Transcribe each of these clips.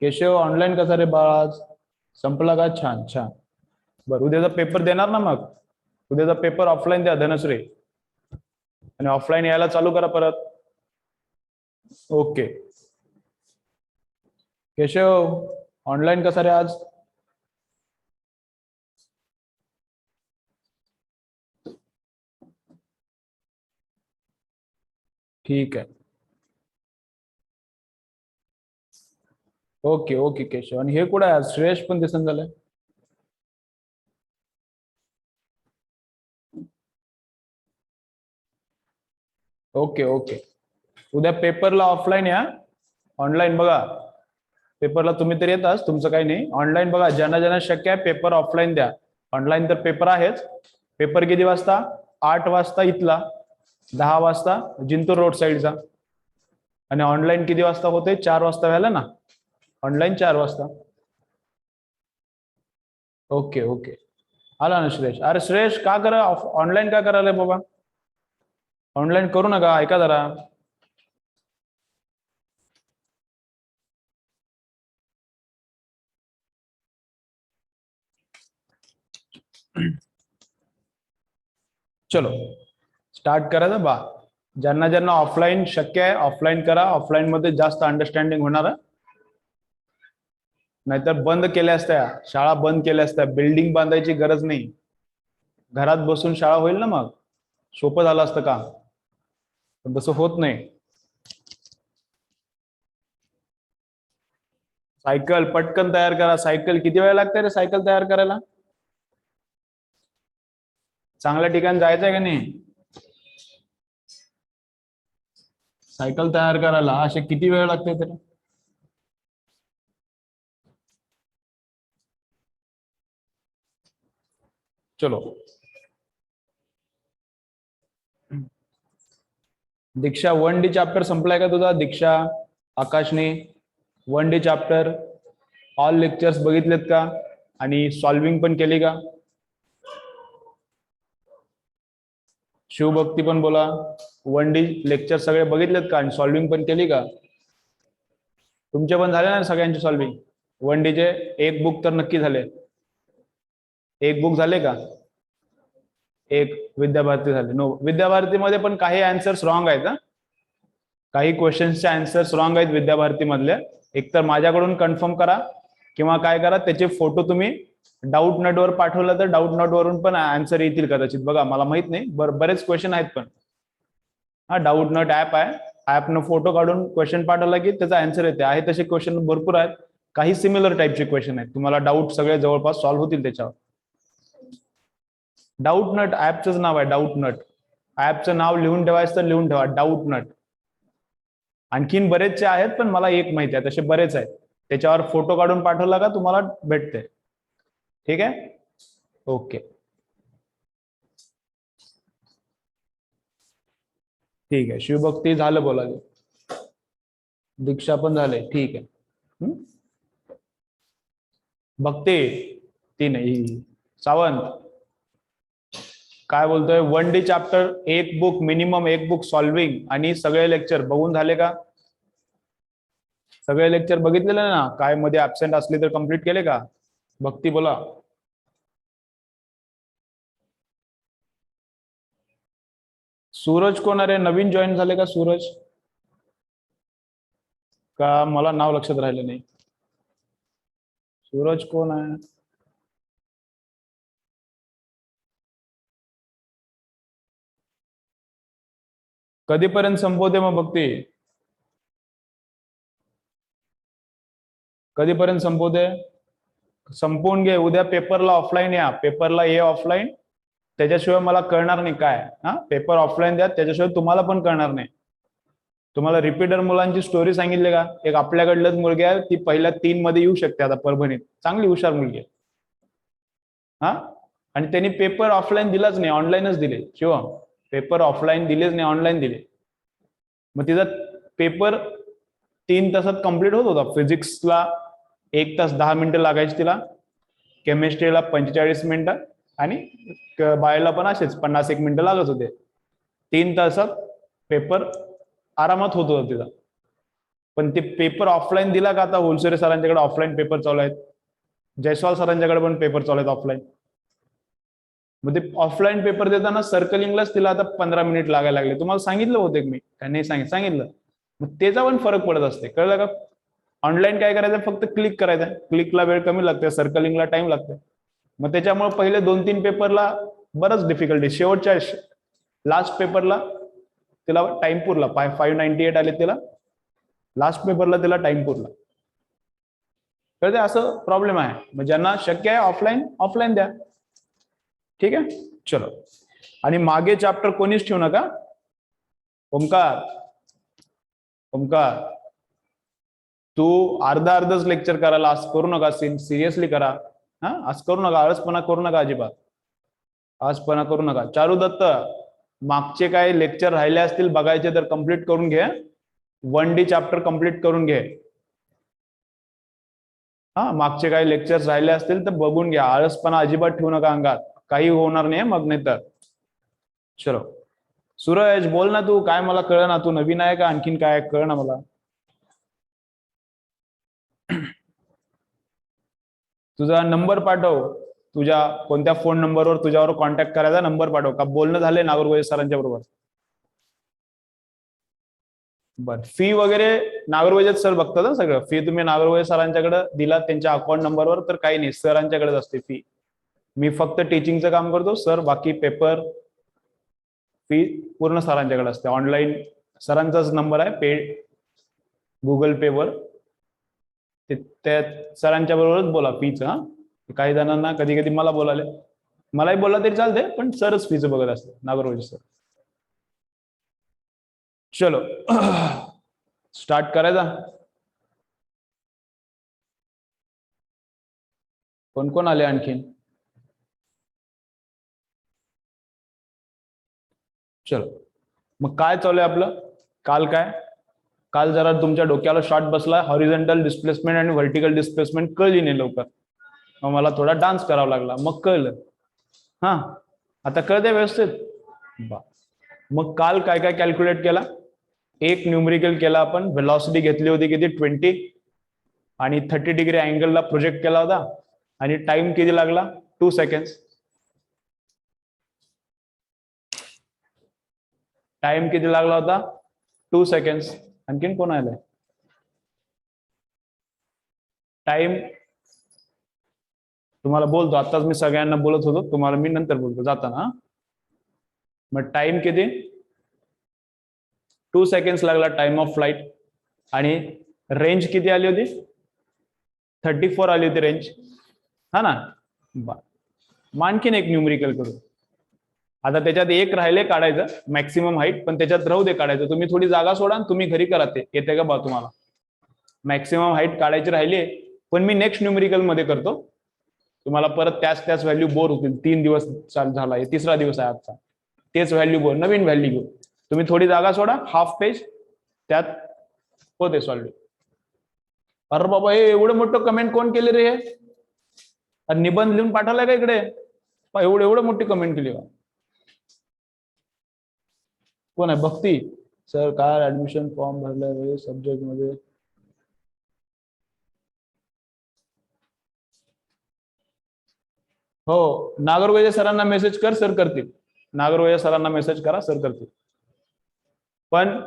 Keshav online कसा रे बाळा आज? संपला का? छान छान. बरं, उद्याचा पेपर देणार ना मग? उद्याचा पेपर ऑफलाईन द्या धनश्री, आणि ऑफलाईन यायला चालू करा परत. ओके. केशव ऑनलाईन कसा रे आज? ठीक आहे. Okay okay Keshav. आणि हे कुठं आहे आज? श्रेयश पण दिसन झालंय. Okay okay. उद्या पेपरला ऑफलाईन या, ऑनलाईन बघा. पेपरला तुम्ही तर येताच, तुमचं काही नाही. ऑनलाईन बघा, ज्यांना ज्यांना शक्य आहे पेपर ऑफलाईन द्या. ऑनलाईन तर पेपर आहेच. पेपर किती वाजता? 8 वाजता इथला, 10 वाजता जिंतूर रोड साईडचा. आणि ऑनलाईन किती वाजता होते? 4 वाजता व्हायला ना ऑनलाईन, 4 वाजता. Okay okay. आला ना श्रेयश. अरे श्रेयश का करा ऑनलाईन का करायला बाबा? ऑनलाईन करू नका, ऐका जरा. चलो स्टार्ट करायचं बा. ज्यांना ज्यांना ऑफलाईन शक्य आहे ऑफलाईन करा. ऑफलाईन मध्ये जास्त अंडरस्टँडिंग होणार आहे. नाहीतर बंद केल्या असत्या शाळा, बंद केल्या असत्या. बिल्डिंग बांधायची गरज नाही, घरात बसून शाळा होईल ना, मग सोपं झालं असतं का? पण तसं होत नाही. सायकल पटकन तयार करा. सायकल किती वेळ लागते रे सायकल तयार करायला? चांगल्या ठिकाणी जायचंय का नाही? सायकल तयार करायला असे किती वेळ लागते तरी? चलो. दीक्षा 1D चॅप्टर संपलाय का तुझा? दीक्षा, आकाशने 1D चॅप्टर ऑल लेक्चर्स बघितलेत का? आणि सॉल्विंग पण केली का? शिवभक्ती पण बोला. 1D लेक्चर सगळे बघितलेत का? आणि सॉल्विंग पण केली का? तुमचे पण झाले ना सगळ्यांचे सॉल्विंग? 1Dचे एक बुक तर नक्की झाले. एक बुक झाले का? एक विद्याभारती झाले. नो, विद्याभारतीमध्ये पण काही आन्सर्स रॉंग आहेत हा. काही क्वेश्चन्सचे आन्सर्स रॉंग आहेत विद्याभारती मधले. एकतर माझ्याकडून कन्फर्म करा, किंवा काय करा, त्याचे फोटो तुम्ही डाऊट नटवर पाठवलं तर डाऊट नट वरून पण आन्सर येतील कदाचित. बघा, मला माहित नाही, बरेच क्वेश्चन आहेत पण. हा, डाऊट नट ऍप आहे. ऍपनं फोटो काढून क्वेश्चन पाठवला की त्याचा आन्सर येते. आहे तसे क्वेश्चन भरपूर आहेत. काही सिमिलर टाईपचे क्वेश्चन आहेत. तुम्हाला डाऊट सगळे जवळपास सॉल्व्ह होतील त्याच्यावर. डाऊट नट ऍपचंच नाव आहे, डाऊट नट. ऍपचं नाव लिहून ठेवायचं तर लिहून ठेवा, डाऊट नट. आणखीन बरेचसे आहेत पण मला एक माहिती आहे, तसे बरेच आहेत. त्याच्यावर फोटो काढून पाठवला का तुम्हाला भेटते. ठीक आहे. ओके. ठीक आहे. शिवभक्ती झालं बोला. दीक्षा पण झाले. ठीक आहे. भक्ती ती नाही, सावंत काय बोलतोय? 1D चॅप्टर एक बुक मिनिमम, एक बुक सॉल्विंग, आणि सगळे लेक्चर बघून झाले का? सगळे लेक्चर बघितलेले ना? काय मध्ये ऍबसेंट असले तर कम्प्लीट केले का? भक्ती बोला. सूरज कोण? अरे नवीन जॉईन झाले का सूरज? का मला नाव लक्षात राहिलं नाही. सूरज कोण आहे? कधीपर्यंत संपवते मग भक्ती? कधीपर्यंत संपवते? संपवून घे. उद्या पेपरला ऑफलाईन या. पेपरला ये ऑफलाईन. त्याच्याशिवाय मला कळणार नाही काय. हा, पेपर ऑफलाईन द्या, त्याच्याशिवाय तुम्हाला पण कळणार नाही. तुम्हाला रिपीटर मुलांची स्टोरी सांगितली का? एक आपल्याकडलंच मुलगी आहे, ती पहिल्या 3 मध्ये येऊ शकते आता परभणीत. चांगली हुशार मुलगी आहे. हा, आणि त्यांनी पेपर ऑफलाईन दिलाच नाही, ऑनलाईनच दिले. शिवम, पेपर ऑफलाईन दिलेच नाही, ऑनलाईन दिले. मग तिचा पेपर 3 तासात कम्प्लीट होत होता. फिजिक्सला 1 तास 10 मिनिटं लागायची तिला, केमिस्ट्रीला 45 मिनिटं, आणि बायोला पण असेच 50 मिनिटं लागत होते. 3 तासात पेपर आरामात होत होता तिचा. पण ते पेपर ऑफलाईन दिला का? आता होलसेरे सरांच्याकडे ऑफलाईन पेपर चालू आहेत, जयस्वाल सरांच्याकडे पण पेपर चालू आहेत ऑफलाईन. मग ते ऑफलाईन पेपर देताना सर्कलिंगलाच तिला आता 15 मिनिट लागायला लागले. तुम्हाला सांगितलं होतं मी काय नाही सांगितलं. मग त्याचा पण फरक पडत असते, कळलं का? ऑनलाईन काय करायचं, फक्त क्लिक करायचं, क्लिकला वेळ कमी लागते, सर्कलिंगला टाइम लागते. मग त्याच्यामुळे पहिले 2-3 पेपरला बरंच डिफिकल्टी, शेवटच्या लास्ट पेपरला तिला टाइम पुरला, 598 आले तिला लास्ट पेपरला, तिला टाइम पुरला. कळते? असं प्रॉब्लेम आहे. मग ज्यांना शक्य आहे ऑफलाईन, ऑफलाईन द्या. ठीक आहे, चलो. आणि मागे चॅप्टर कोणीच ठेवू नका. ओमकार, ओमकार, तू अर्धच लेक्चर करायला आज करू नका, सिरियसली करा. हा, आज करू नका, आळसपणा करू नका, अजिबात आळसपणा करू नका. चारू दत्त, मागचे काय लेक्चर राहिले असतील बघायचे तर कम्प्लीट करून घे. 1D चॅप्टर कम्प्लीट करून घे. हा, मागचे काही लेक्चर्स राहिले असतील तर बघून घ्या. आळसपणा अजिबात ठेवू नका अंगात, काही होणार नाही मग नाही तर. चलो सूरज, बोल ना तू, काय मला कळ ना, तू नवीन आहे का आणखीन काय कळ ना मला. तुझा नंबर पाठव, तुझ्या कोणत्या फोन नंबरवर तुझ्यावर कॉन्टॅक्ट करायचा नंबर पाठव. का बोलणं झालंय नागरगोजे सरांच्या बरोबर? बर, फी वगैरे नागरगोजे सर बघतात ना सगळं. फी तुम्ही नागरगोजे सरांच्याकडे दिला त्यांच्या अकाउंट नंबरवर तर काही नाही, सरांच्याकडेच असते फी. मी फक्त टीचिंगचं काम करतो सर, बाकी पेपर फी पूर्ण सरांच्याकडे असते. ऑनलाईन सरांचाच नंबर आहे, पेड गुगल पे वर, त्या सरांच्या बरोबरच बोला फीचं. हा, काही जणांना कधी कधी मला बोलाले, मलाही बोलला तरी चालते, पण सरच फीचं बघत असते, नागरगोजे सर. चलो स्टार्ट करायचा. कोण कोण आले आणखीन? चलो, मग काय चालू आहे आपलं? काल काय, काल जरा तुमच्या डोक्याला शॉर्ट बसला, हॉरिझॉन्टल डिस्प्लेसमेंट आणि व्हर्टिकल डिस्प्लेसमेंट कळली नाही लवकर. मग मला थोडा डान्स करावा लागला, मग कळलं. हा, आता कळते व्यवस्थित? मग काल काय काय कॅल्क्युलेट केला? एक न्यूमरिकल केला आपण, व्हेलॉसिटी घेतली होती किती, 20, आणि 30 डिग्री अँगलला प्रोजेक्ट केला होता, आणि टाइम किती लागला, 2 सेकंड्स. टाइम किती लागला होता, 2 सेकंड्स. आणखीन कोण आलंय? टाइम तुम्हाला बोलतो, आताच मी सगळ्यांना बोलत होतो, तुम्हाला मी नंतर बोलतो जाताना. मग टाइम किती, 2 सेकंड्स लागला टाइम ऑफ फ्लाइट. आणि रेंज किती आली होती, 34 आली होती रेंज, हा ना. मग आणखीन एक न्यूमरिकल करू. आता त्याच्यात एक राहिले काढायचं, मॅक्सिमम हाईट, पण त्याच्यात राहू दे काढायचं. तुम्ही थोडी जागा सोडा, तुम्ही घरी करा. ते येते का बा तुम्हाला? मॅक्सिमम हाईट काढायची राहिली, पण मी नेक्स्ट न्यूमरिकल मध्ये करतो. तुम्हाला परत त्याच व्हॅल्यू बोर होतील. 3 दिवस झाला, 3रा दिवस आहे आजचा, तेच व्हॅल्यू बोर, नवीन व्हॅल्यू घेऊ. तुम्ही थोडी जागा सोडा, हाफ पेज, त्यात होते सॉल्व. अरे बाबा, हे एवढं मोठं कमेंट कोण केले रे? निबंध लिहून पाठवलाय का इकडे? एवढं मोठी कमेंट केली. कोण आहे? भक्ती सर, काय ऍडमिशन फॉर्म भरलाय सब्जेक्ट मध्ये? हो, नागरगोजे सरांना मेसेज कर, सर करतील. नागरगोजे सरांना मेसेज करा, सर करतील. पण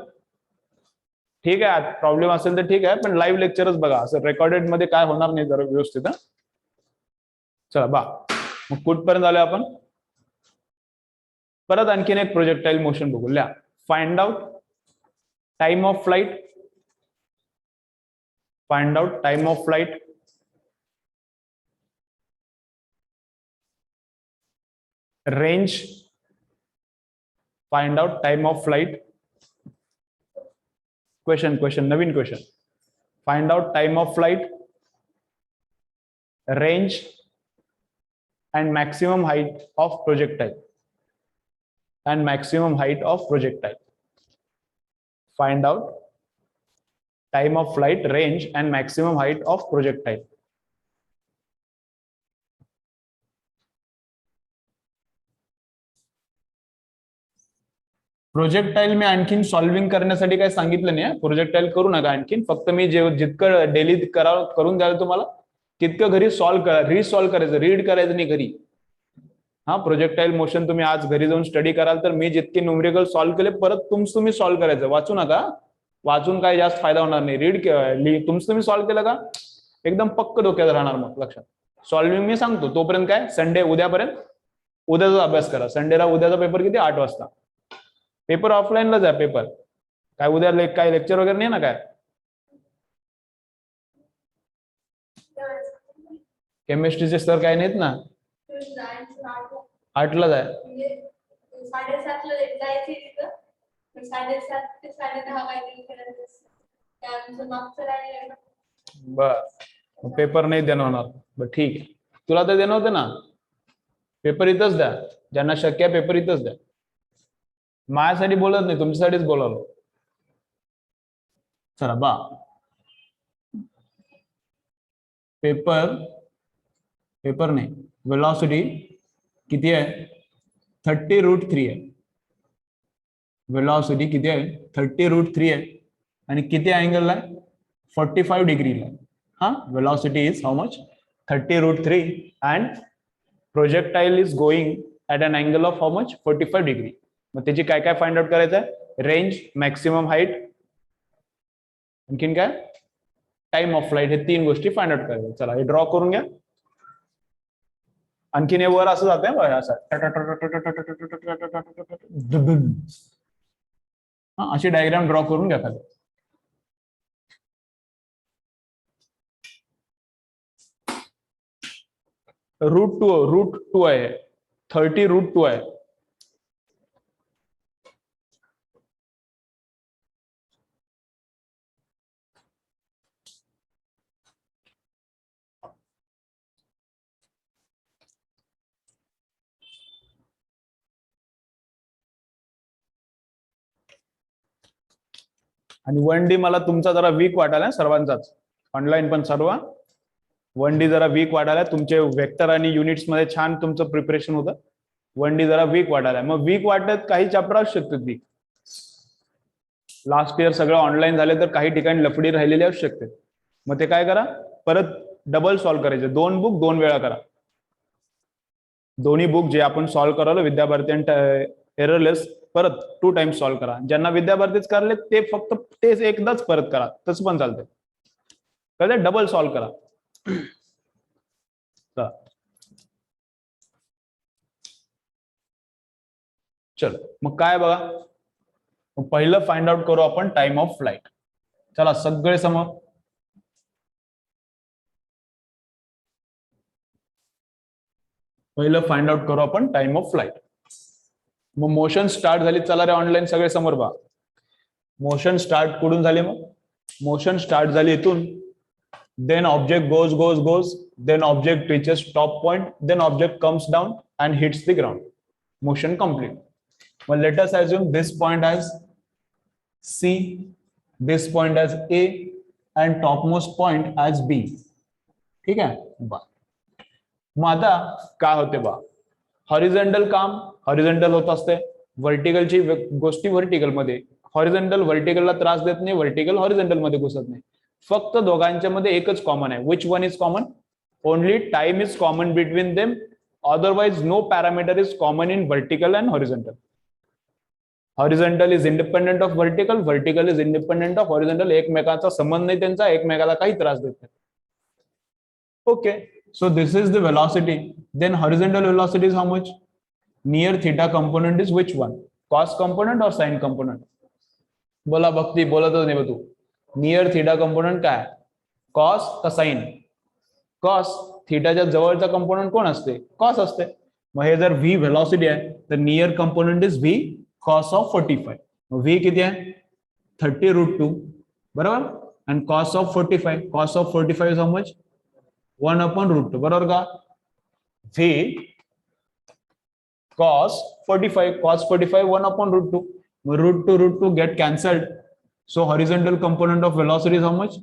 ठीक आहे, प्रॉब्लेम असेल तर ठीक आहे, पण लाईव्ह लेक्चरच बघा. असं रेकॉर्डेड मध्ये काय होणार नाही जरा व्यवस्थित. चला बा, मग कुठपर्यंत आलोय आपण? परत आणखीन एक प्रोजेक्टाईल मोशन बघू. ल्या, find out time of flight, find out time of flight, range, find out time of flight. Question, Naveen question. Find out time of flight, range, and maximum height of projectile, and maximum height of projectile. Find out time of flight, range, and maximum height of projectile. Projectile मी आणखीन solving करण्यासाठी काही सांगितलं नाही. Projectile करू नका आणखीन, फक्त मी जितकं डेली करून द्याल तुम्हाला तितकं घरी सॉल्व्ह करा, रिसॉल्व्ह करायचं, रीड करायचं नाही घरी. हा, प्रोजेक्टाईल मोशन तुम्ही आज घरी जाऊन स्टडी कराल तर मी जितके न्यूमेरिकल सॉल्व्ह केले परत तुम्ही सॉल्व्ह करायचं, वाचू नका. वाचून काही जास्त फायदा होणार नाही. रीड तुम्ही सॉल्व्ह केलं का एकदम पक्क डोक्यात राहणार. मग लक्षात, सॉल्व्हिंग मी सांगतो तोपर्यंत काय, संडे उद्यापर्यंत उद्याचा अभ्यास करा. संडेला उद्याचा पेपर किती, 8 वाजता. पेपर ऑफलाईनलाच आहे पेपर, काय उद्या काय लेक्चर वगैरे नाही ना काय. केमिस्ट्रीचे सर काय नाहीत ना, 8लाच आहे. 7:30ला जायचे तिथं, 7:30 ते 10:30 काहीतरी. बर, पेपर नाही देणं होणार. बर ठीक आहे, तुला तर देणं होतं ना. पेपर इथंच द्या, ज्यांना शक्य आहे पेपर इथंच द्या. माझ्यासाठी बोलत नाही, तुमच्यासाठीच बोलावलं. चला बा, पेपर नाही, वेलॉसिटी किती आहे, 30√3 आहे. वेलॉसिटी किती आहे, 30√3 आहे. आणि किती अँगलला आहे, 45 डिग्रीला. हा, velocity is how much, 30√3 and projectile is going at an angle of how much, 45 degree. मग त्याची काय काय फाइंड आउट करायचं आहे, रेंज, मॅक्सिमम हाईट, आणखीन काय, टाइम ऑफ फ्लाइट. हे 3 गोष्टी फाइंड आउट करायच्या. चला हे ड्रॉ करून घ्या. आणखीन हे वर असं जाते असं, अशी डायग्राम ड्रॉ करून घ्या खाली. रूट टू आहे, 30√2 आहे. आणि 1D मला तुमचा जरा वीक वाटायला, सर्वांचाच ऑनलाईन पण सर्व 1D जरा वीक वाटायला. तुमचे वेक्टर आणि युनिट्स मध्ये छान तुमचं प्रिपरेशन होतं. 1D जरा वीक वाटायला. मग वीक वाटत काही चॅप्टर असू शकतात वीक. लास्ट इयर सगळं ऑनलाईन झाले तर काही ठिकाणी लफडी राहिलेली असू शकते. मग ते काय करा, परत डबल सॉल्व्ह करायचे. 2 बुक 2 वेळा करा. दोन्ही बुक जे आपण सॉल्व्ह करालो विद्याभारती आणि एररलेस, परत 2 टाइम्स सॉल्व्ह करा. ज्यांना विद्याभारतीच करले ते फक्त तेच एकदाच परत करा, तसं पण चालतंय. कळलं, डबल सॉल्व्ह करा. चलो मग काय बघा, पहिलं फाइंड आउट करू आपण टाइम ऑफ फ्लाइट. चला सगळे समोर, पहिलं फाइंड आउट करू आपण टाइम ऑफ फ्लाइट. मग मोशन स्टार्ट झाली. चला रे ऑनलाईन सगळे समोर बघा. मोशन स्टार्ट कुठून झाली, मग मोशन स्टार्ट झाली इथून. Then object goes, then object reaches top point, then object comes down and hits the ground. Motion complete. Well, let us assume this point as C, this point as A, and topmost point as B. ठीक आहे बा. मग आता काय होते बा, horizontal काम horizontal होत असते, व्हर्टिकलची गोष्टी व्हर्टिकल मध्ये. हॉरिझॉन्टल व्हर्टिकलला त्रास देत नाही, व्हर्टिकल हॉरिझॉन्टल मध्ये घुसत नाही. फक्त दोघांच्या मध्ये एकच कॉमन आहे. Which one is common, only time is common between them, otherwise no parameter is common in vertical and horizontal. Horizontal is independent of vertical, vertical is independent of horizontal. एकमेकांचा संबंध नाही त्यांचा, एकमेकाला काही त्रास देत नाही. Okay, so this is the velocity. Then horizontal velocity is how much? Near theta component is which one? Cos component or sin component? बोला भक्ती, बोलतच नाही तू. नियर थीटा कंपोनंट काय, कॉस का साइन? कॉस. थीटाच्या जवळचा कंपोनंट कोण असते, कॉस असते. मग हे जर व्ही व्हेलॉसिटी आहे तर near component is V cos of 45. V किती आहे, 30√2 बरोबर. आणि cos of 45, cos of 45 is how much, 1/√2 बरोबर का. V cos 45, cos 45 1/√2. √2 get cancelled. So horizontal component of velocity is how much?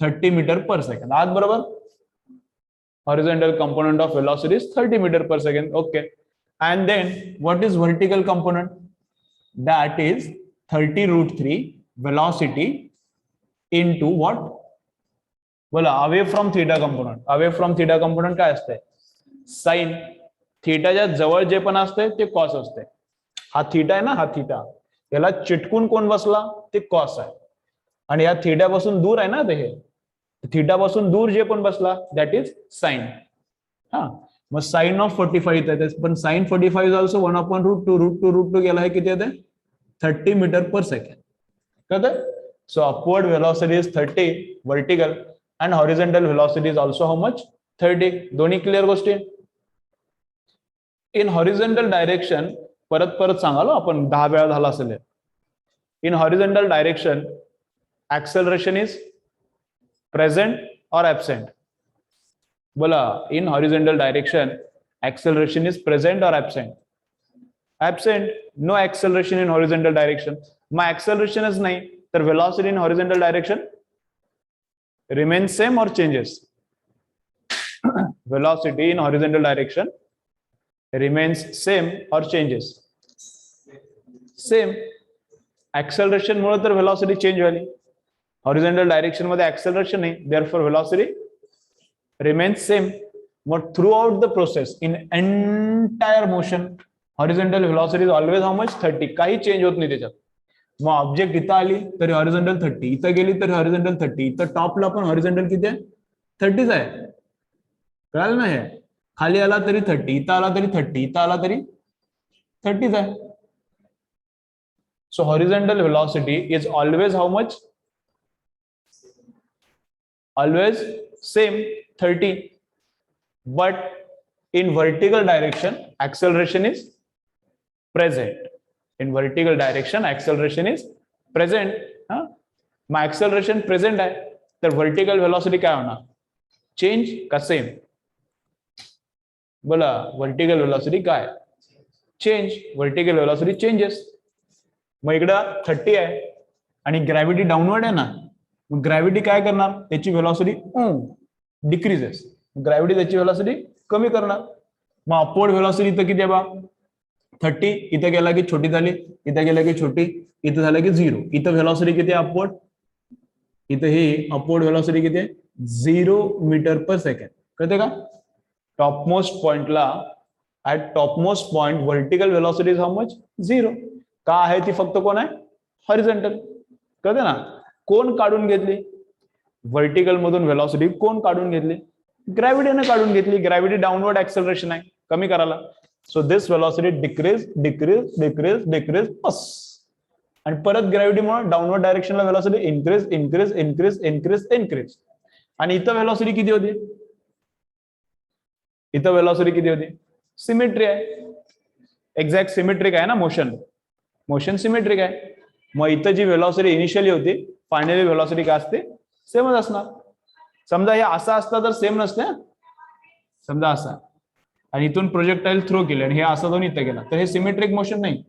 30 meter per second. आज बरोबर. Horizontal component of velocity is 30 meter per second. Okay. And then what is vertical component? that is 30√3 velocity into what? बोला away from theta component. Away from theta component काय असते? Sign. थीटाच्या जवळ जे पण असते ते कॉस असते. हा थीटा आहे ना, हा थीटा, याला चिटकून कोण बसला? ते कॉस आहे. आणि या थीटा पासून दूर आहे ना ते, हे थीटा पासून दूर जे पण बसला दॅट इज साइन. हा, मग साइन ऑफ 45 येते, पण साइन 45 इज ऑल्सो 1/√2. √2 गेला आहे किती येते? 30 मीटर पर सेकंड. कळतं? So upward velocity is 30 vertical and horizontal velocity is also how much? 30. दोन्ही क्लिअर गोष्टी. इन हॉरिझॉन्टल डायरेक्शन, परत परत सांगालो आपण, 10 वेळा झाला असेल. In horizontal direction acceleration is present or absent? बोला, in horizontal direction acceleration is present or absent? Absent. No acceleration in horizontal direction. मग acceleration नाही तर velocity in horizontal direction remains same or changes? Velocity in horizontal direction remains same or changes? Same. Acceleration मुळे तर velocity change झाली. Horizontal direction मध्ये acceleration नाही, therefore velocity remains same. But throughout the process, in entire motion, horizontal velocity is always how much? 30. काही change होत नाही त्याच्यात. मग ऑब्जेक्ट इथं आली तरी हॉरिझॉन्टल 30, इथं गेली तरी हॉरिझॉन्टल 30, इथं टॉपला पण हॉरिझॉन्टल किती आहे? 30च आहे. कळालं ना? हे खाली आला तरी 30, इथं आला तरी 30, इथं आला तरी 30च आहे. So horizontal velocity is always how much? Always same, 30. But in vertical direction acceleration is present. In vertical direction acceleration is present. मग acceleration present आहे तर vertical velocity काय होणार? चेंज का सेम? बोला, vertical velocity काय? चेंज. vertical velocity changes. मग इकडं 30 आहे आणि ग्रॅव्हिटी डाऊनवर्ड आहे ना, मग ग्रॅव्हिटी काय करणार? त्याची व्हेलॉसिटी डिक्रीजेस. ग्रॅव्हिटी त्याची व्हेलॉसिटी कमी करणार. मग अपवर्ड व्हेलॉसिटी इथं किती आहे बा? 30. इथं गेला की छोटी झाली, इथं गेला की छोटी, इथं झालं की 0. इथं व्हेलॉसिटी किती आहे अपवर्ड? इथं ही अपवर्ड व्हेलॉसिटी किती आहे? 0 मीटर पर सेकंड. कळते का? टॉपमोस्ट पॉइंटला, at topmost point vertical velocity is how much? 0. का आहे ती? फक्त कोण आहे? हॉरिझॉन्टल. कळते ना? कोण काढून घेतली? व्हर्टिकल मधून व्हेलॉसिटी कोण काढून घेतली? ग्रॅव्हिटीने काढून घेतली. ग्रॅव्हिटी डाऊनवर्ड ऍक्सेलरेशन आहे, कमी करायला. So this velocity decrease decrease decrease decrease बस. आणि परत ग्रॅव्हिटीमुळे डाऊनवर्ड डायरेक्शनला velocity increase increase increase increase increase. आणि इथं व्हेलॉसिटी किती होती? इथं व्हेलॉसिटी किती होती? सिमेट्री आहे. एक्झॅक्ट सिमेट्रिक आहे ना मोशन. मोशन सिमेट्रिक आहे. मग इथं जी व्हेलॉसिटी इनिशियली होती, फायनली व्हेलॉसिटी काय असते? सेमच असणार. समजा हे असं असतं तर सेम नसते. समजा असा आणि इथून प्रोजेक्टाईल थ्रो केले आणि हे असं जाऊन इथं गेला तर हे सिमेट्रिक मोशन नाही.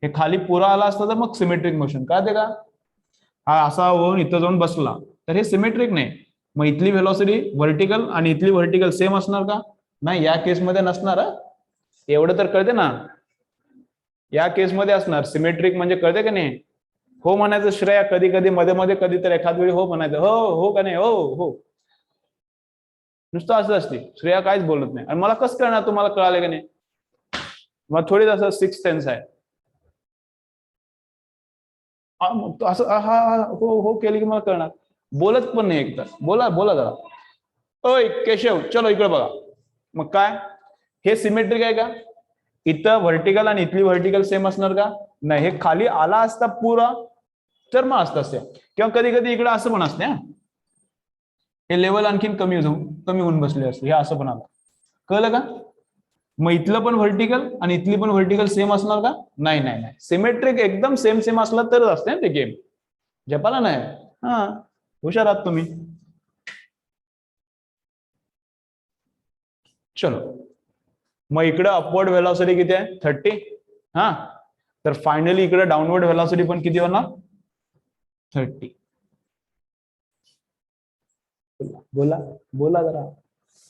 हे खाली पुरा आला असता तर मग सिमेट्रिक मोशन. कळते का? हा असा होऊन इथं जाऊन बसला तर हे सिमेट्रिक नाही. मग इथली व्हेलॉसिटी व्हर्टिकल आणि इथली व्हर्टिकल सेम असणार का? नाही, या केसमध्ये नसणार. एवढं तर कळते ना? या केसमध्ये असणार. सिमेट्रिक म्हणजे कळते का नाही? हो म्हणायचं श्रेया कधी कधी मध्ये मध्ये, कधी तर एखाद वेळी हो म्हणायचं. हो हो का नाही? हो हो. नुसतं असं असते. श्रेया काहीच बोलत नाही. आणि मला कसं कळणार तुम्हाला कळाले का नाही? मग थोडीच असं 6th सेन्स आहे. असं हा हो हो केली की मला कळणार. बोलत पण नाही एकतर. बोला बोला जरा. ओय केशव, चलो इकडे बघा. मग काय हे सिमेट्रिक आहे का? इथं व्हर्टिकल आणि इथली व्हर्टिकल सेम असणार का? नाही. हे खाली आला असता पुरा तर मग असतं सेम. किंवा कधी कधी इकडे असं पण असते. हे लेवल आणखीन कमी होऊन बसले असते. हे असं पण आलं. कळलं का? मग इथलं पण व्हर्टिकल आणि इथली पण व्हर्टिकल सेम असणार का? नाही नाही नाही. सिमेट्रिक एकदम सेम सेम असलं तरच असते ते गेम. जपाला नाही. हा, हुशार आहात तुम्ही. चलो, मग इकडे अपवर्ड व्हेलॉसिटी किती आहे? 30. हा, तर फायनली इकडे डाऊनवर्ड व्हेलॉसिटी पण किती होणार? 30. बोला बोला जरा.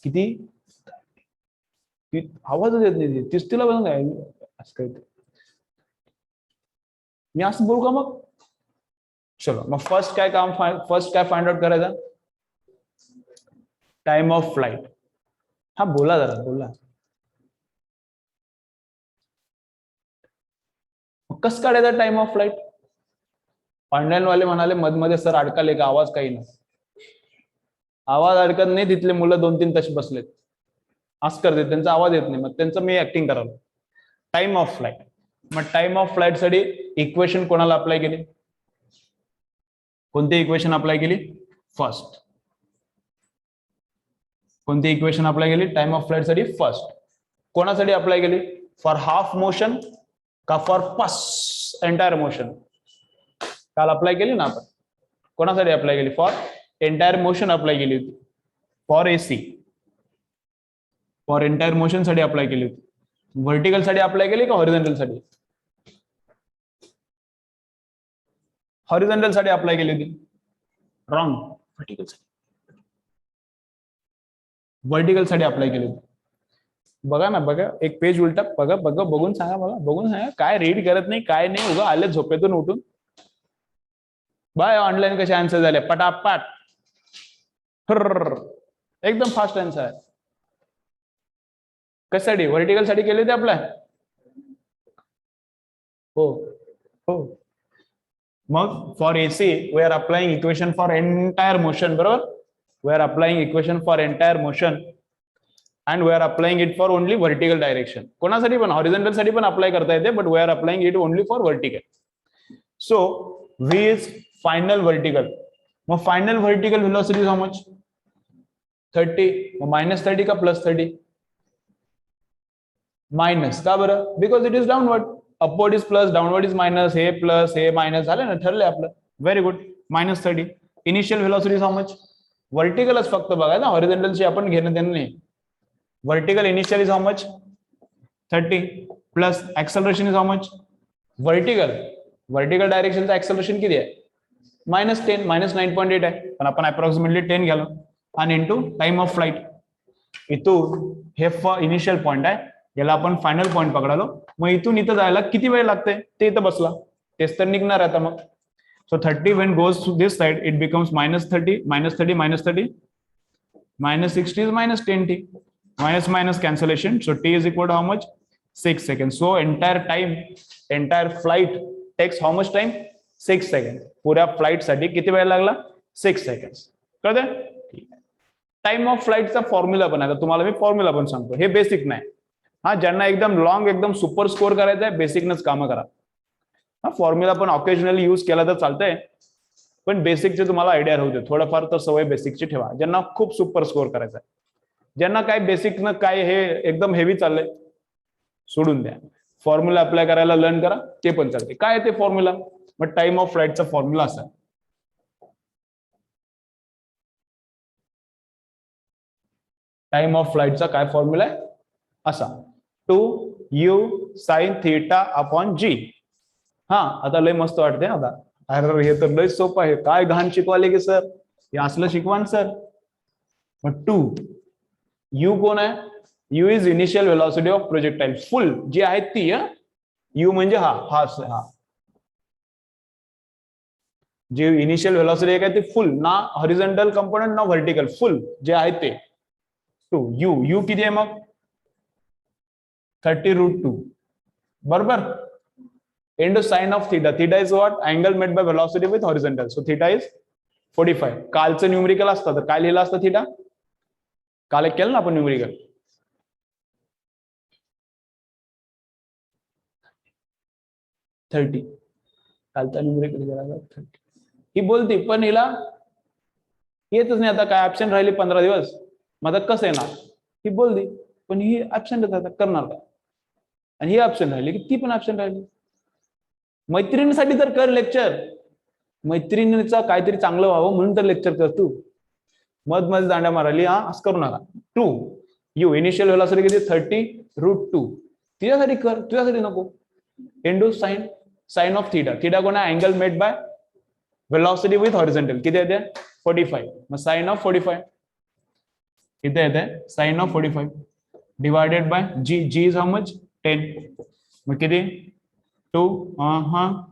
किती? आवाजच येत नाही. 30 ला बघा काय असं. मी असं बोलू का मग? चलो मग फर्स्ट काय फाइंड आउट करायचं? Time of flight. हा बोला जरा बोला. कसं काढायचा टाइम ऑफ फ्लाइट? ऑनलाईन वाले म्हणाले मध्ये सर अडकाले का आवाज काही नाही. आवाज अडकत नाही, तिथले मुलं 2-3 तसे बसलेत असं करते, त्यांचा आवाज येत नाही, मग त्यांचं मी ऍक्टिंग करावं. Time of flight. मग टाइम ऑफ फ्लाइट साठी इक्वेशन कोणाला अप्लाय केली? कोणती इक्वेशन अप्लाय केली? फर्स्ट. कोणती इक्वेशन अप्लाय केली टाइम ऑफ फ्लाइट साठी? फर्स्ट. कोणासाठी अप्लाय केली? फॉर हाफ मोशन का फॉर फर्स्ट एंटायर मोशन? काल अप्लाय केली ना आपण. कोणासाठी अप्लाय केली? फॉर एंटायर मोशन अप्लाय केली होती. For AC, for entire motion साठी अप्लाय केली होती. व्हर्टिकल साठी अप्लाय केली का हॉरिझॉन्टल साठी? हॉरिझॉन्टल साठी अप्लाय केली होती. रॉंग. व्हर्टिकल साठी. व्हर्टिकल साठी अप्लाय केली होती. बघा ना, बघा एक पेज उलटा, बघा बघा, बघून सांगा मला, बघून सांगा. काय रीड करत नाही, काय नाही, उगा आले झोपेतून उठून. बाय ऑनलाईन कसे आन्सर झाले पटापट, एकदम फास्ट आन्सर आहे. कशासाठी? व्हर्टिकल साठी केले होते अप्लाय. हो हो. मग for AC we are applying equation for entire motion, बरोबर. We are applying equation for entire motion and we are applying it for only vertical direction. कोणासाठी पण हॉरिझॉन्टल साठी पण अप्लाय करता येते, but we are applying it only for vertical. So v is final vertical. मग final vertical velocity is how much? 30. मग -30 का +30? Minus. का बरं? Because it is downward. Upward is plus, downward is minus. हे plus हे minus झालं ना, ठरलंय आपलं. Very good. -30. Initial velocity is how much? व्हर्टिकलच फक्त बघा ना, हॉरिझॉन्टलची आपण घेणं देणं नाही. Vertical initial is how much? 30 plus acceleration is how much? Vertical direction चा acceleration किती आहे? -10, -9.8 आहे, पण आपण अप्रॉक्सिमेटली 10 घ्यालो. आणि इंटू टाइम ऑफ फ्लाइट. इथून हे इनिशियल पॉइंट आहे, याला आपण फायनल पॉइंट पकडालो. मग इथून इथं जायला किती वेळ लागते ते इथं बसला, तेच तर निघणार आता. मग so 30 when goes to this side it becomes -30, -30, -30, -60 is -10t. Minus cancellation. So t is equal to how much? 6 seconds. So entire flight takes how much time? 6 seconds. पुऱ्या फ्लाइट साठी किती वेळ लागला? 6 seconds. कळतं? टाइम ऑफ फ्लाइटचा फॉर्म्युला पण आहे, तुम्हाला मी formula पण सांगतो. हे बेसिक नाही हा, ज्यांना एकदम लॉंग एकदम सुपर स्कोर करायचा आहे बेसिकनच कामं करा. हा फॉर्म्युला पण ऑकेजनली यूज केला तर चालतंय, पण बेसिकचे तुम्हाला आयडिया राहू दे. थोडंफार तर सवय बेसिकची ठेवा, ज्यांना खूप सुपर स्कोर करायचा आहे. ज्यांना काय बेसिक न काय हे एकदम हेवी चाललंय सोडून द्या. फॉर्म्युला अप्लाय करायला लर्न करा, ते पण चालते. काय ते फॉर्म्युला? मग टाइम ऑफ फ्लाइटचा फॉर्म्युला असा. टाइम ऑफ फ्लाइटचा काय फॉर्म्युला आहे? असा 2u sin θ अपॉन g. हा आता लय मस्त वाटते आता. अरे हे तर लय सोपं आहे, काय घाण शिकवाले की सर, हे असलं शिकवान सर. मग 2 u कोण आहे? u is initial velocity of projectile. Full जी आहे ती, u म्हणजे हा जे इनिशियल व्हेलॉसिटी आहे काय ती फुल, ना हॉरिझॉन्टल कंपोनेंट ना व्हर्टिकल, फुल जे आहे ते. 2 u किती आहे मग? 30√2 बरोबर. Into sine of theta. Theta is what? Angle made by velocity with horizontal. So theta is 45. कालचं न्यूमेरिकल असतं तर काय लिहिलं असतं थीटा? काल एक केलं ना आपण न्यूमेरिकल. कालचा न्यूमेरिकल केला 30. ही बोलती पण हिला येतच नाही. आता काय ऍब्सेंट राहिली 15 दिवस, मग आता कसं येणार? ही बोलती पण ही ऍब्सेंटच आता करणार काय? आणि ही ऍब्सेंट राहिली की ती पण ऍब्सेंट राहिली. मैत्रिणीसाठी तर कर लेक्चर, मैत्रिणीचा काहीतरी चांगलं व्हावं म्हणून तर लेक्चर कर तू. मध्ये दांड्या मारायली हा, असं करू नका. 2 u इनिशियल व्हेलॉसिटी किती? 30√2. तिच्यासाठी कर, तुझ्यासाठी नको. Into sine of theta. Theta कोण आहे? Angle made by velocity with horizontal. किती येते? 45. मग साइन ऑफ 45 किती येते? Sine of 45 divided by g. g is how much? 10. मग किती? 2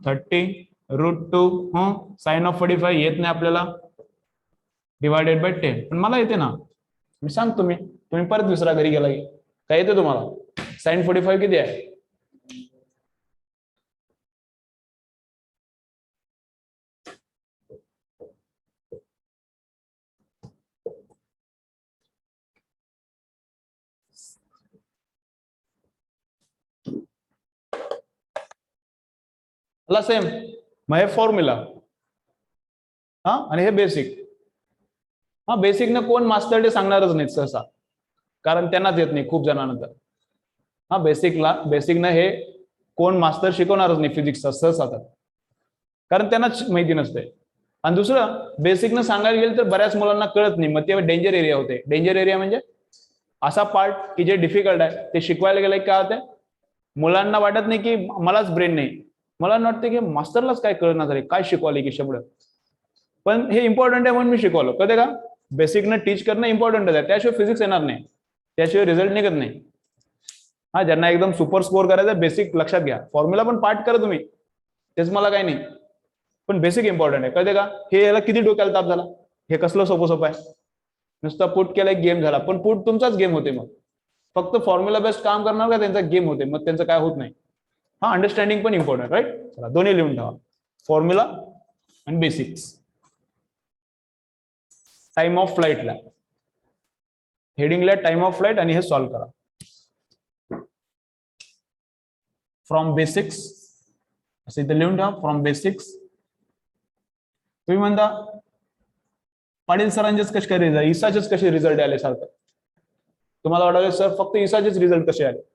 30 √2 साइन ऑफ 45 येत नाही आपल्याला, डिवायडेड बाय 10. पण मला येते ना, मी सांगतो. तुम्ही परत दुसरा घरी गेला की काय येते तुम्हाला? साइन 45 किती आहे? सेम. मग हे फॉर्म्युला हा आणि हे बेसिक. हा बेसिक ना कोण मास्टर डे सांगणारच नाही सहसा, कारण त्यांनाच येत नाही खूप जणांना. हा बेसिक ना हे कोण मास्टर शिकवणारच नाही फिजिक्सचा सहसा, कारण त्यांनाच माहिती नसते. आणि दुसरं बेसिक न सांगायला गेलं तर बऱ्याच मुलांना कळत नाही, मग ते डेंजर एरिया होते. डेंजर एरिया म्हणजे असा पार्ट की जे डिफिकल्ट आहे ते शिकवायला गेलं काय होते, मुलांना वाटत नाही की मलाच ब्रेन नाही, मुलांना वाटतं की मास्टरलाच काय कळणार झाले, काय शिकवाले की शब्द. पण हे इम्पॉर्टंट आहे म्हणून मी शिकवलं, कळते का? बेसिक न टीच करणं इम्पॉर्टंट आहे, त्याशिवाय फिजिक्स येणार नाही, त्याशिवाय रिझल्ट निघत नाही. हा, ज्यांना एकदम सुपर स्कोर करायचा बेसिक लक्षात घ्या. फॉर्म्युला पण पाठ करा तुम्ही, तेच मला काही नाही, पण बेसिक इम्पॉर्टंट आहे. कळते का? हे याला किती डोक्याला ताप झाला, हे कसलं सोपं आहे. नुसतं पुट केलं एक गेम झाला, पण पुट तुमचाच गेम होते. मग फक्त फॉर्म्युला बेस्ड काम करणार का त्यांचा गेम होते, मग त्यांचं काय होत नाही. हा, अंडरस्टँडिंग पण इम्पॉर्टंट, राईट? चला दोन्ही लिहून ठेवा, फॉर्म्युला आणि बेसिक्स. टाइम ऑफ फ्लाईटला हेडिंगला टाइम ऑफ फ्लाईट आणि हे सॉल्व्ह करा. फ्रॉम बेसिक्स असं इथे लिहून ठेवा, फ्रॉम बेसिक्स. तुम्ही म्हणता पाटील सरांचेच कसे काय रिझल्ट, इसाचेच कसे रिझल्ट आले सारखं? तुम्हाला वाटलं सर फक्त इसाचेच रिझल्ट कसे आले?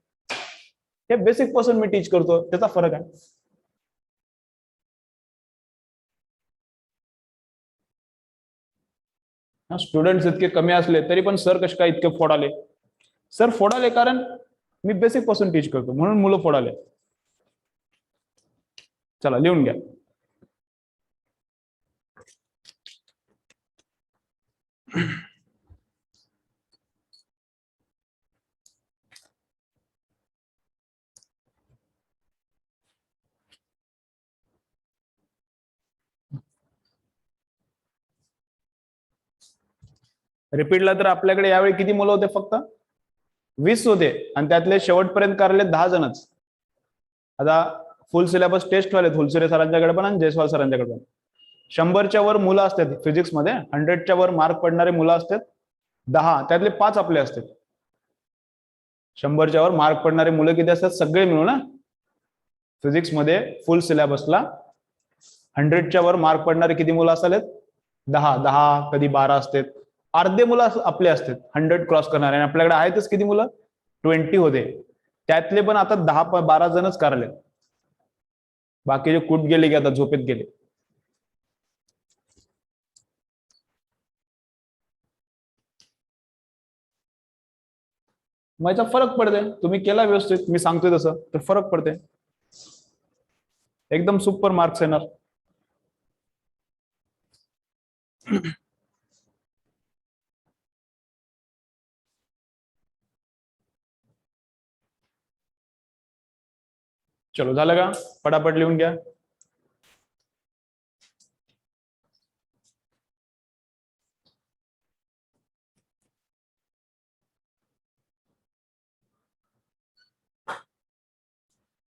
हे बेसिक पासून मी टीच करतो, त्याचा फरक आहे. स्टुडंट्स इतके कमी असले तरी पण सर कसे काय इतके फोडाले? सर फोडाले कारण मी बेसिक पासून टीच करतो, म्हणून मुलं फोडाले. चला लिहून घ्या. रिपीटला तर आपल्याकडे यावेळी किती मुलं होते? फक्त 20 होते, आणि त्यातले शेवटपर्यंत करले 10 जणच. आता फुल सिलेबस टेस्ट वाले फुलसुरे सरांच्याकडे पण आणि जयस्वाल सरांच्याकडे पण 100च्या वर मुलं असतात फिजिक्समध्ये. 100च्या वर मार्क पडणारे मुलं असतात 10, त्यातले 5 आपले असतात. 100च्या वर मार्क पडणारे मुलं किती असतात सगळे मिळून ना फिजिक्समध्ये फुल सिलेबसला? 100च्या वर मार्क पडणारे किती मुलं असतात? 10, कधी 12 असतात. अर्धे मुलं आपले असतात 100 क्रॉस करणारे, आणि आपल्याकडे आहेतच किती मुलं? 20 होते. त्यातले पण आता 10-12 जणच करले, बाकीचे कुठ गेले की आता झोपेत गेले. मग याचा फरक पडते, तुम्ही केला व्यवस्थित, मी सांगतोय तसं तर फरक पडते, एकदम सुपर मार्क्स येणार. चलो झालं का? पटापट लिहून घ्या.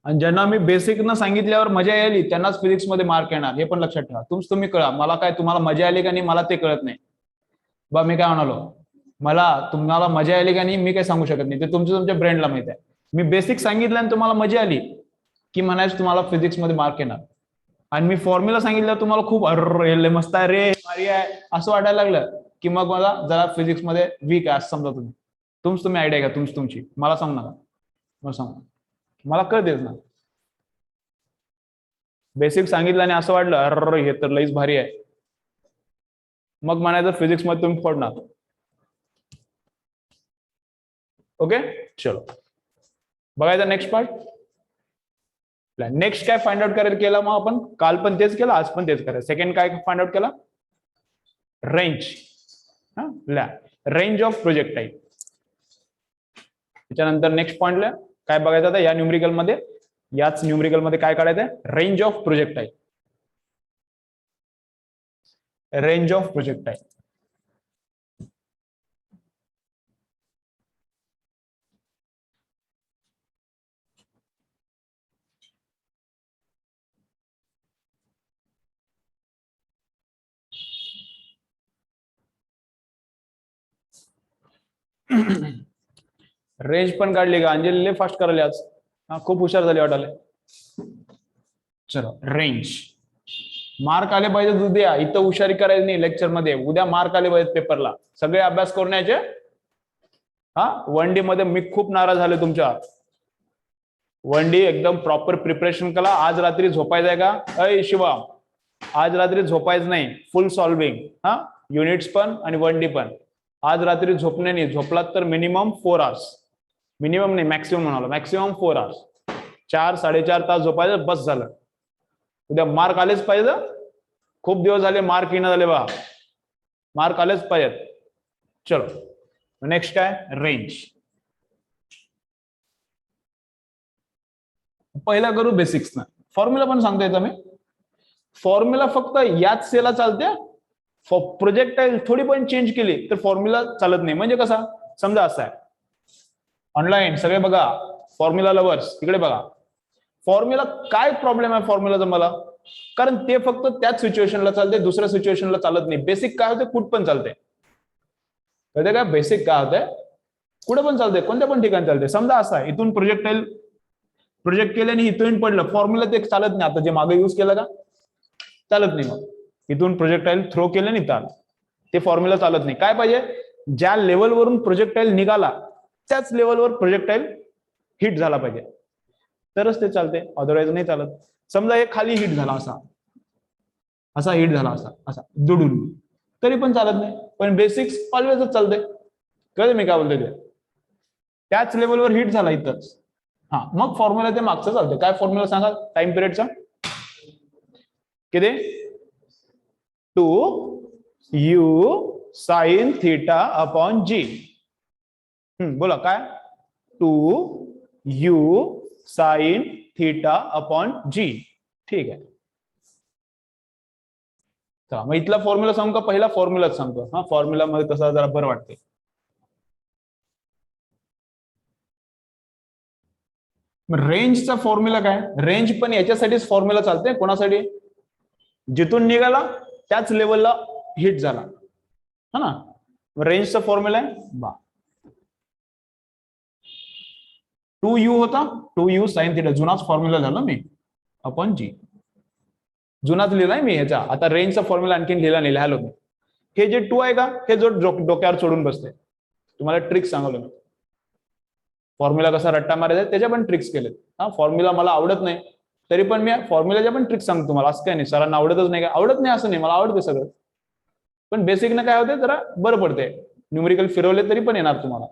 आणि ज्यांना मी बेसिक न सांगितल्यावर मजा आली त्यांनाच फिजिक्स मध्ये मार्क येणार, हे पण लक्षात ठेवा. तुम्ही कळा, मला काय तुम्हाला मजा आली का नाही मला ते कळत नाही बा. मी काय म्हणालो, मला तुम्हाला मजा आली का नाही मी काय सांगू शकत नाही, ते तुमच्या ब्रेनला माहित आहे. मी बेसिक सांगितलं आणि तुम्हाला मजा आली की म्हणायचं तुम्हाला फिजिक्स मध्ये मार्क येणार. आणि मी फॉर्म्युला सांगितलं तुम्हाला खूप अरे मस्त आहे रे, भारी आहे असं वाटायला लागलं की मग मला जरा फिजिक्स मध्ये वीक आहे असं समजा. तुम्ही आयडिया घ्या तुमची, मला सांगू नका. मला सांगा, मला कळतेच ना. बेसिक सांगितलं आणि असं वाटलं अरे हे तर लईच भारी आहे, मग म्हणायचं फिजिक्स मध्ये तुम्ही फोडणार. ओके, चलो बघायचा नेक्स्ट पार्ट. नेक्स्ट काय फाइंड आउट करायला केला मग आपण? काल पण तेच केलं, आज पण तेच करायचं. सेकंड काय फाइंड आउट केला? रेंज. Range of projectile. त्याच्यानंतर नेक्स्ट पॉइंटला काय बघायचं आता या न्यूमेरिकल मध्ये? याच न्यूमेरिकल मध्ये काय काढायचंय? Range of projectile. Range of projectile. Range पण काढली का? अंजली फास्ट करायला आज. हा, खूप हुशार झाली वाटायला. चलो रेंज. मार्क आले पाहिजे उद्या. इथं हुशारी करायची नाही लेक्चर मध्ये. उद्या मार्क आले पाहिजेत पेपरला. सगळे अभ्यास करून यायचे. हा, 1 डे मध्ये मी खूप नाराज झाले तुमच्या. 1 डे एकदम प्रॉपर प्रिपरेशन करा. आज रात्री झोपायचंय का? अय शिवा, आज रात्री झोपायचं नाही. फुल सॉल्विंग. हा, युनिट्स पण आणि 1 डे पण. आज रात्री झोपणे नाही. झोपलात तर मिनिमम 4 आवर्स. मिनिमम नाही, मॅक्सिमम म्हणाला. Maximum 4 hours. 4-4.5 तास झोपायचं, बस झालं. उद्या मार्क आलेच पाहिजे. खूप दिवस झाले मार्क येणं झाले बा. मार्क आलेच पाहिजेत. चलो नेक्स्ट काय? रेंज. पहिला करू बेसिक्स ना. फॉर्म्युला पण सांगता येतं मी. फॉर्म्युला फक्त याच सेला चालते. प्रोजेक्टाईल थोडी पण चेंज केली तर फॉर्म्युला चालत नाही. म्हणजे कसा? समजा असा आहे. ऑनलाईन सगळे बघा, फॉर्म्युला लवर्स तिकडे बघा. फॉर्म्युला काय प्रॉब्लेम आहे फॉर्म्युलाचा मला? कारण ते फक्त त्याच सिच्युएशनला चालते, दुसऱ्या सिच्युएशनला चालत नाही. बेसिक काय होते? कुठ पण चालते. कळते काय? बेसिक काय होते? कुठे पण चालते, कोणत्या पण ठिकाणी चालते. समजा असा आहे, इथून प्रोजेक्टाईल प्रोजेक्ट केल्याने इथून पडलं, फॉर्म्युला ते चालत नाही. आता जे मागे युज केलं का चालत नाही. मग इथून प्रोजेक्टाईल थ्रो केलं नाही तर ते फॉर्म्युला चालत नाही. काय पाहिजे? ज्या लेवलवरून प्रोजेक्टाईल निघाला त्याच लेवलवर प्रोजेक्टाईल हिट झाला पाहिजे, तरच ते चालते. अदरवाईज नाही चालत. समजा हे खाली हिट झाला, असा असा हिट झाला, असा असा दुडून, तरी पण चालत नाही. पण बेसिक्स ऑलवेजच चालते. कळते मी काय बोलतोय ते? त्याच लेवलवर हिट झाला इथंच. हा, मग फॉर्म्युला ते मागचं चालते. काय फॉर्म्युला सांगा? टाइम पिरियडचा किती? 2u sin theta upon g. बोला काय? 2u sin theta upon g. ठीक आहे. चला मग इथला फॉर्म्युला सांगू का? पहिला फॉर्म्युलाच सांगतो. हा, फॉर्म्युला मध्ये तसा जरा बरं वाटते. रेंजचा फॉर्म्युला काय? रेंज पण याच्यासाठीच फॉर्म्युला चालते. कोणासाठी? जिथून निघाला त्याच लेवलला हिट झाला, हा ना. रेंजचा फॉर्म्युला आहे 2u होता. 2u साइन थीटा जुनाच फॉर्म्युला झाला मी अपॉन जी. जुनाच लिहिलाय मी ह्याचा. आता रेंजचा फॉर्म्युला आणखीन लिहिला नाही, लिहायला होतो. हे जे 2 आहे का, हे जो डोक्यावर चढून बसते. तुम्हाला ट्रिक्स सांगलो मी. फॉर्म्युला कसा रट्टा मारायचा त्याच्या पण ट्रिक्स केलेत. हा, फॉर्म्युला मला आवडत नाही तरी पण मी फॉर्म्युलाच्या पण ट्रिक्स सांगतो तुम्हाला. असं काय नाही सरांना आवडतच नाही, काय आवडत नाही असं नाही, मला आवडते सगळं. पण बेसिक ना काय होते, जरा बरं पडते. न्यूमेरिकल फिरवले तरी पण येणार तुम्हाला.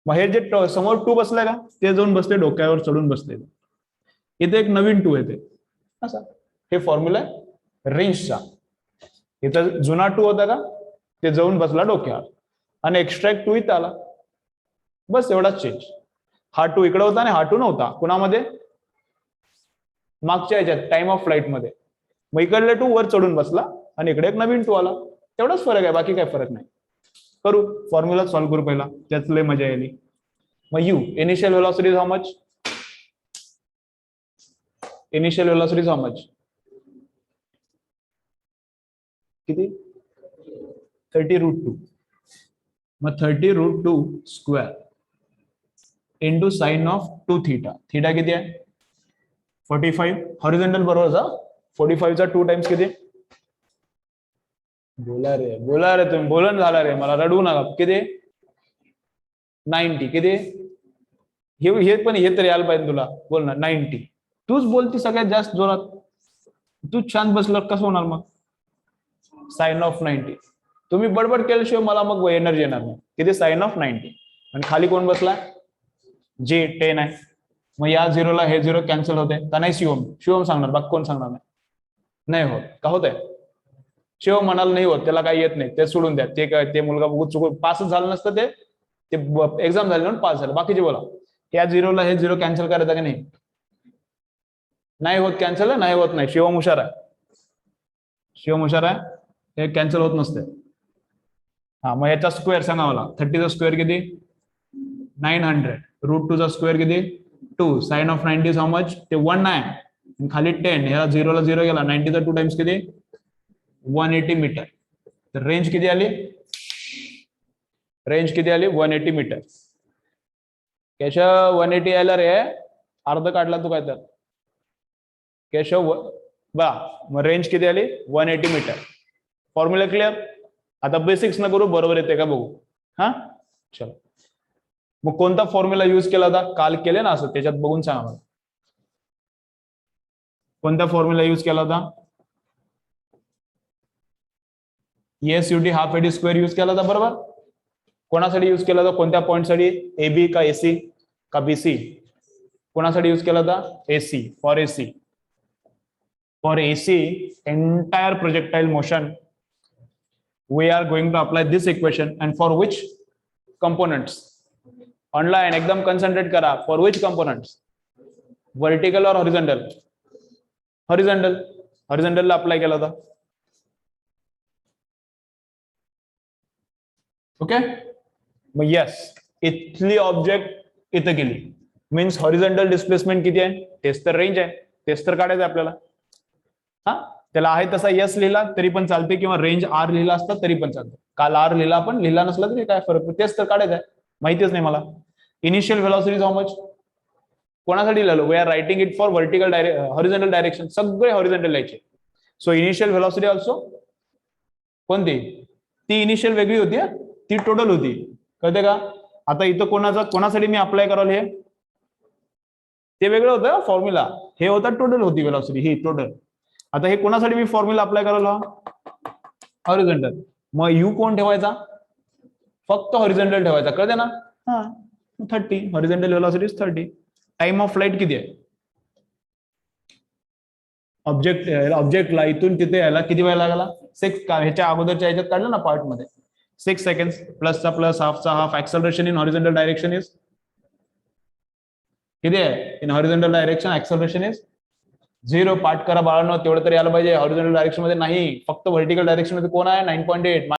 मग हे जे समोर 2 बसलाय का, ते जाऊन बसते डोक्यावर चढून बसते. इथे एक नवीन 2 येते असा. हे फॉर्म्युला रेंजचा. इथं जुना 2 होता का, ते जाऊन बसला डोक्यावर आणि एक्स्ट्रा 2 इथं आला. बस एवढाच चेंज. हा 2 इकडे होता आणि हा 2 नव्हता. कुणामध्ये? मागच्या याच्यात टाइम ऑफ फ्लाईट मध्ये. मग इकडले 2 वर चढून बसला आणि इकडे एक नवीन 2 आला. तेवढाच फरक आहे, बाकी काय फरक नाही. करू फॉर्म्युला सॉल्व्ह करू पहिला, त्याच लय मजा येईल. मग you initial velocity how much? Initial velocity how much? किती? 30√2. मग 30√2 square into sine of 2 theta. Theta किती आहे? 45. हॉरिझॉन्टल बरोबर. 45 चा 2 टाइम्स किती? बोला रे तुम्ही, बोलन झाला रे, मला रडवू नका. किती? 90. किती? हे पण हे तरी यायला पाहिजे तुला. बोल ना. 90. तूच बोलती सगळ्यात जास्त जोरात. तूच शांत बसलं कसं होणार मग? Sine of 90. तुम्ही बडबड केल्याशिवाय मला मग एनर्जी येणार नाही. किती? Sine of 90. आणि खाली कोण बसलाय? जे 10 आहे. मग या 0ला हे 0 कॅन्सल होते का नाही? शिवम सांगणार, बाकी कोण सांगणार? नाही होत का? होत आहे? शिव म्हणाल नाही होत, त्याला काही येत नाही, ते सोडून द्या. ते काय, ते मुलगा बघू चुकून पासच झालं नसतं, ते एक्झाम झाली म्हणून पास झालं. बाकीचे बोला. या 0ला हे 0 कॅन्सल करायचं का नाही? नाही होत कॅन्सल, नाही होत नाही. शिवम हुशार आहे, शिवम हुशार आहे, हे कॅन्सल होत नसते. हा मग याचा स्क्वेअर सांगा मला. 30चा स्क्वेअर किती? 900. √2चा स्क्वेअर किती? 2. Sine of 90 how much? ते 1 आहे खाली 10. ह्याला 0 ला 0 गेला. 90चा 2 टाइम्स किती? 180 मीटर. तर रेंज किती आली? रेंज किती आली? 180 मीटर. केशव 180 यायला रे, अर्ध काढला तू काय तर. केशव बा मग रेंज किती आली? 180 मीटर. Formula clear? आता बेसिक्स न करू, बरोबर येते का बघू. हा चलो. मग कोणता फॉर्म्युला युज केला होता काल? केले ना असं, त्याच्यात बघून सांगा मला. कोणता फॉर्म्युला युज केला होता? ESUT half AD square use केला होता, बरोबर. कोणासाठी युज केला होता? कोणत्या पॉईंटसाठी? AB का AC का BC? कोणासाठी युज केला होता? AC. For AC. For AC entire projectile motion we are going to apply this equation, and for which components? Online एकदम कॉन्सन्ट्रेट करा. For which components? वर्टिकल और हॉरिझॉन्टल? हॉरिझॉन्टल. हॉरिझॉन्टलला अप्लाय केला होता. Okay. मग yes, इथली object इथं गेली, means horizontal displacement किती आहे? तेच तर रेंज आहे, तेच तर काढायचं आपल्याला. हा त्याला आहे तसा यस लिहिला तरी पण चालते, किंवा रेंज R लिहिला असता तरी पण चालते. काल R लिहिला पण, लिहिला नसला तरी काय फरक, तेच तर काढायचं आहे. माहितीच नाही मला. Initial velocity how much? कोणासाठी लिहिलो? We are writing it for vertical horizontal direction. सगळे हॉरिझॉन्टल लिहायचे. सो इनिशियल व्हेलॉसिटी ऑल्सो कोणती? ती इनिशियल वेगळी होती, ती टोटल होती. कळते का? आता इथं कोणासाठी मी अप्लाय कराल हे? ते वेगळं होतं फॉर्म्युला, हे होता टोटल होती व्हेलॉसिटी, ही टोटल. आता हे कोणासाठी मी फॉर्म्युला अप्लाय करायला? हॉरिझॉन्टल. मग यू कोण ठेवायचा? फक्त हॉरिझॉन्टल ठेवायचा. कळते ना? हा 30. Horizontal velocity 30. Time of flight किती आहे? ऑब्जेक्टला इथून तिथे यायला किती वेळ लागला? 6. ह्याच्या अगोदरच्या ह्याच्यात काढलं ना पार्ट मध्ये, 6 सेकंड. प्लसचा प्लस, हाफचा half. Acceleration in horizontal direction is किती आहे? In horizontal direction acceleration is 0. पाठ करा बाळांनो, तेवढं तरी यायला पाहिजे. हॉरिझॉन्टल डायरेक्शन मध्ये नाही, फक्त व्हर्टिकल डायरेक्शन मध्ये कोण आहे? 9.8.